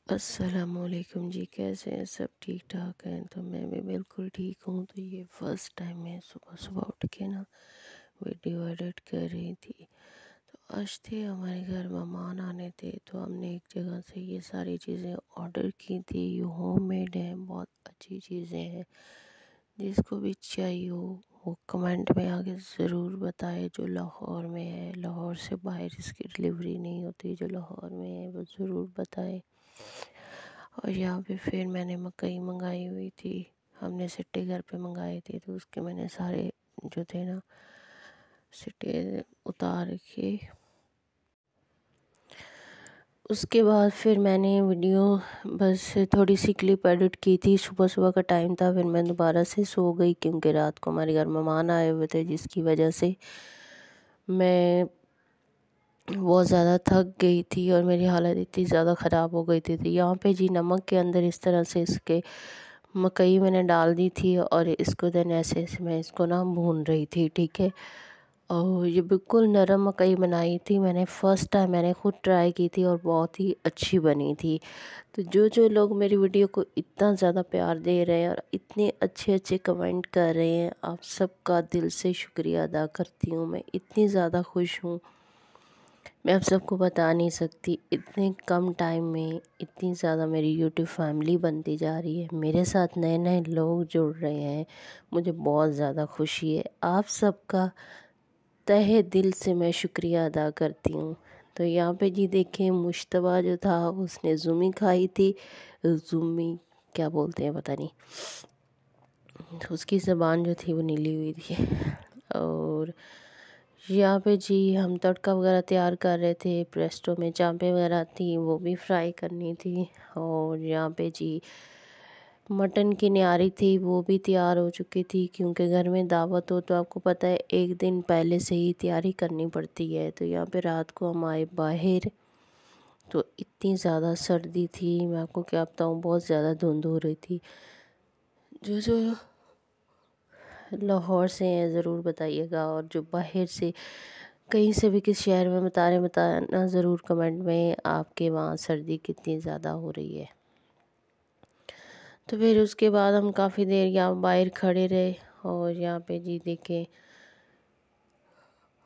अस्सलामुअलैकुम जी, कैसे हैं? सब ठीक ठाक हैं? तो मैं भी बिल्कुल ठीक हूँ। तो ये फ़र्स्ट टाइम मैं सुबह सुबह उठ के ना वीडियो एडिट कर रही थी। तो आज थे हमारे घर मेहमान आने थे, तो हमने एक जगह से ये सारी चीज़ें ऑर्डर की थी। ये होममेड हैं, बहुत अच्छी चीज़ें हैं। जिसको भी चाहिए हो वो कमेंट में आके ज़रूर बताए। जो लाहौर में है, लाहौर से बाहर इसकी डिलीवरी नहीं होती, जो लाहौर में है वो ज़रूर बताए। और यहाँ पे फिर मैंने मकई मंगाई हुई थी। हमने सिट्टे घर पे मंगाए थे, तो उसके मैंने सारे जो थे ना सिट्टे उतार के उसके बाद फिर मैंने वीडियो बस थोड़ी सी क्लिप एडिट की थी। सुबह सुबह का टाइम था, फिर मैं दोबारा से सो गई क्योंकि रात को हमारे घर मेहमान आए हुए थे, जिसकी वजह से मैं बहुत ज़्यादा थक गई थी और मेरी हालत इतनी ज़्यादा ख़राब हो गई थी। तो यहाँ पे जी नमक के अंदर इस तरह से इसके मकई मैंने डाल दी थी और इसको देन ऐसे ऐसे मैं इसको ना भून रही थी, ठीक है। और ये बिल्कुल नरम मकई बनाई थी मैंने, फ़र्स्ट टाइम मैंने खुद ट्राई की थी और बहुत ही अच्छी बनी थी। तो जो जो लोग मेरी वीडियो को इतना ज़्यादा प्यार दे रहे हैं और इतने अच्छे अच्छे कमेंट कर रहे हैं, आप सबका दिल से शुक्रिया अदा करती हूँ। मैं इतनी ज़्यादा खुश हूँ, मैं आप सबको बता नहीं सकती। इतने कम टाइम में इतनी ज़्यादा मेरी यूट्यूब फैमिली बनती जा रही है, मेरे साथ नए नए लोग जुड़ रहे हैं, मुझे बहुत ज़्यादा खुशी है। आप सबका तहे दिल से मैं शुक्रिया अदा करती हूँ। तो यहाँ पे जी देखें, मुश्तबा जो था उसने ज़ूमी खाई थी। ज़ूमी क्या बोलते हैं पता नहीं, तो उसकी ज़बान जो थी वो नीली हुई थी। और यहाँ पे जी हम तड़का वगैरह तैयार कर रहे थे। प्रेस्टो में चांपे वगैरह थी, वो भी फ्राई करनी थी। और यहाँ पे जी मटन की न्यारी थी, वो भी तैयार हो चुकी थी, क्योंकि घर में दावत हो तो आपको पता है एक दिन पहले से ही तैयारी करनी पड़ती है। तो यहाँ पे रात को हम आए बाहर, तो इतनी ज़्यादा सर्दी थी, मैं आपको क्या बताऊँ, बहुत ज़्यादा धुंध हो रही थी। जो जो लाहौर से हैं ज़रूर बताइएगा, और जो बाहर से कहीं से भी किस शहर में बताना ज़रूर कमेंट में, आपके वहाँ सर्दी कितनी ज़्यादा हो रही है। तो फिर उसके बाद हम काफ़ी देर यहाँ बाहर खड़े रहे। और यहाँ पे जी देखें,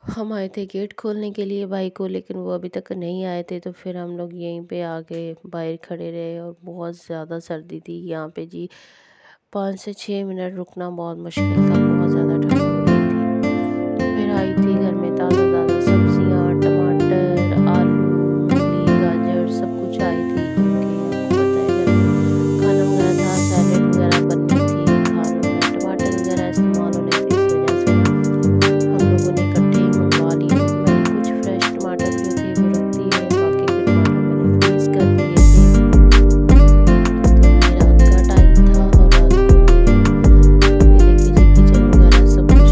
हम आए थे गेट खोलने के लिए भाई को, लेकिन वो अभी तक नहीं आए थे। तो फिर हम लोग यहीं पे आके बाहर खड़े रहे और बहुत ज़्यादा सर्दी थी यहाँ पे जी। 5 से 6 मिनट रुकना बहुत मुश्किल था, बहुत ज़्यादा ठंड हो रही थी। तो फिर आई थी घर में ताज़ा ताज़ा सब्जियाँ, टमाटर, आलू, मूली, गाजर सब कुछ आई थी, क्योंकि आपको पता है घर खाना वगैरह था, सैलेड वगैरह बननी थी, खानों में टमाटर वगैरह इस्तेमाल होने थे, इस वजह से हम लोगों ने इकट्ठे ही मंगवा लिए। मैंने कुछ फ्रेश टमाटर जो थे वो रख दिए, बाकी के टमाटर मैंने फ्रीज़ कर दिए थे। तो ये रात का टाइम था और रात को ये देखिए जी किचन वगैरह सब कुछ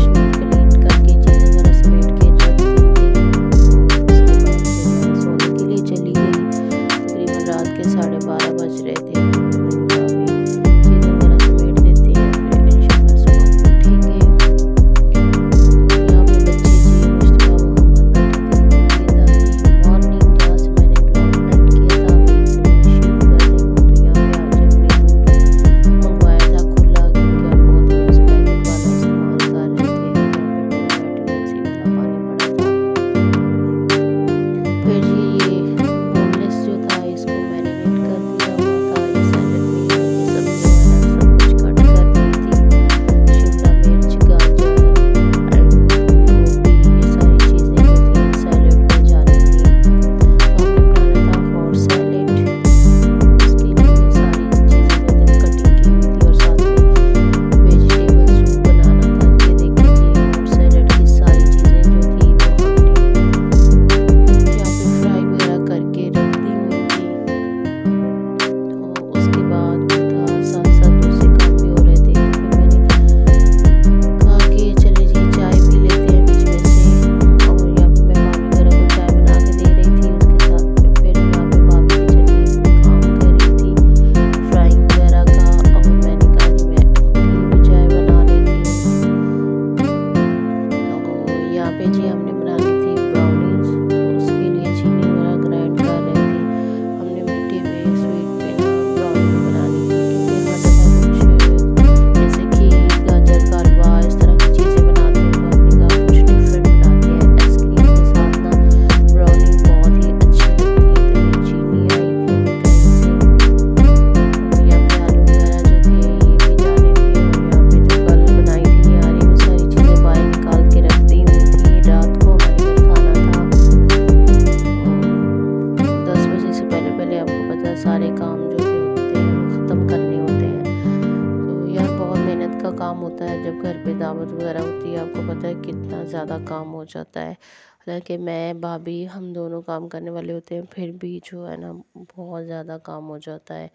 पे आपको पता है सारे काम जो होते हैं वो ख़त्म करने होते हैं। तो यार बहुत मेहनत का काम होता है जब घर पे दावत वगैरह होती है, आपको पता है कितना ज़्यादा काम हो जाता है। हालांकि मैं भाभी हम दोनों काम करने वाले होते हैं, फिर भी जो है ना बहुत ज़्यादा काम हो जाता है।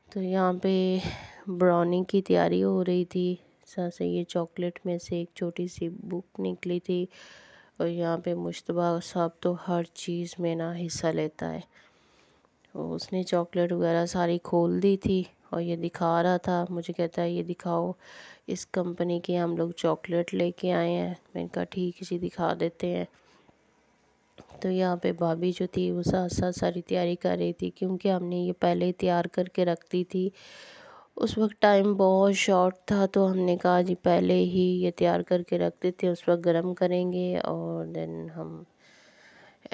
तो यहाँ पे ब्राउनी की तैयारी हो रही थी। से ये चॉकलेट में से एक छोटी सी बुक निकली थी, और यहाँ पे मुश्तबा साहब तो हर चीज़ में ना हिस्सा लेता है। तो उसने चॉकलेट वगैरह सारी खोल दी थी और ये दिखा रहा था, मुझे कहता है ये दिखाओ, इस कंपनी की हम लोग चॉकलेट लेके आए हैं। मैंने कहा ठीक है जी दिखा देते हैं। तो यहाँ पे भाभी जो थी वो साथ साथ सारी तैयारी कर रही थी, क्योंकि हमने ये पहले ही तैयार करके रख दी थी। उस वक्त टाइम बहुत शॉर्ट था, तो हमने कहा जी पहले ही ये तैयार करके रख देते हैं, उस वक्त गर्म करेंगे और देन हम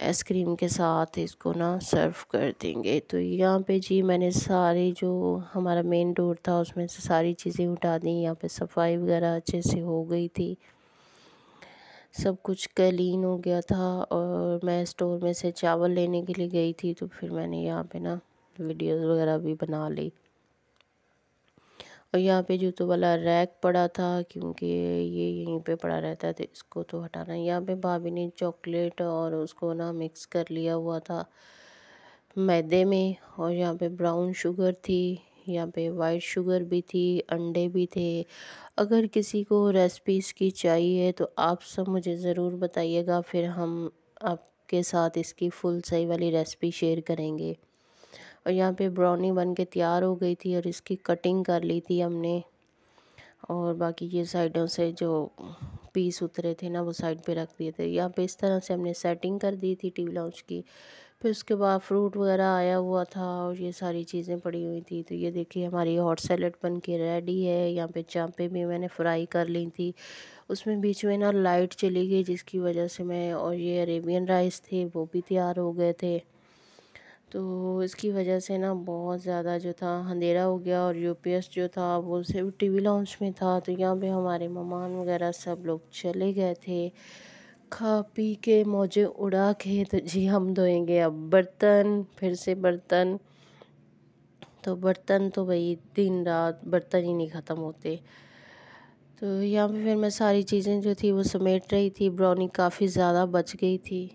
आइसक्रीम के साथ इसको ना सर्व कर देंगे। तो यहाँ पे जी मैंने सारी जो हमारा मेन डोर था उसमें से सारी चीज़ें उठा दी। यहाँ पे सफाई वगैरह अच्छे से हो गई थी, सब कुछ क्लीन हो गया था। और मैं स्टोर में से चावल लेने के लिए गई थी, तो फिर मैंने यहाँ पे ना वीडियोस वगैरह भी बना ली। और यहाँ पे जूतों वाला रैक पड़ा था, क्योंकि ये यहीं पे पड़ा रहता है, तो इसको तो हटाना। यहाँ पे भाभी ने चॉकलेट और उसको ना मिक्स कर लिया हुआ था मैदे में, और यहाँ पे ब्राउन शुगर थी, यहाँ पे वाइट शुगर भी थी, अंडे भी थे। अगर किसी को रेसिपीज़ की चाहिए तो आप सब मुझे ज़रूर बताइएगा, फिर हम आपके साथ इसकी फुल सही वाली रेसिपी शेयर करेंगे। और यहाँ पे ब्राउनी बन के तैयार हो गई थी और इसकी कटिंग कर ली थी हमने, और बाकी ये साइडों से जो पीस उतरे थे ना वो साइड पे रख दिए थे। यहाँ पे इस तरह से हमने सेटिंग कर दी थी टीवी लाउंज की। फिर उसके बाद फ्रूट वगैरह आया हुआ था और ये सारी चीज़ें पड़ी हुई थी। तो ये देखिए हमारी हॉट सैलेड बन के रेडी है। यहाँ पे चांपे भी मैंने फ्राई कर ली थी, उसमें बीच में ना लाइट चली गई जिसकी वजह से मैं, और ये अरेबियन राइस थे वो भी तैयार हो गए थे। तो इसकी वजह से ना बहुत ज़्यादा जो था अंधेरा हो गया, और यूपीएस जो था वो सिर्फ टीवी लाउंज में था। तो यहाँ पे हमारे मेहमान वगैरह सब लोग चले गए थे, खा पी के मौजें उड़ा के। तो जी हम धोएंगे अब बर्तन, फिर से बर्तन। तो बर्तन तो भाई दिन रात बर्तन ही नहीं ख़त्म होते। तो यहाँ पे फिर मैं सारी चीज़ें जो थी वो समेट रही थी। ब्राउनी काफ़ी ज़्यादा बच गई थी।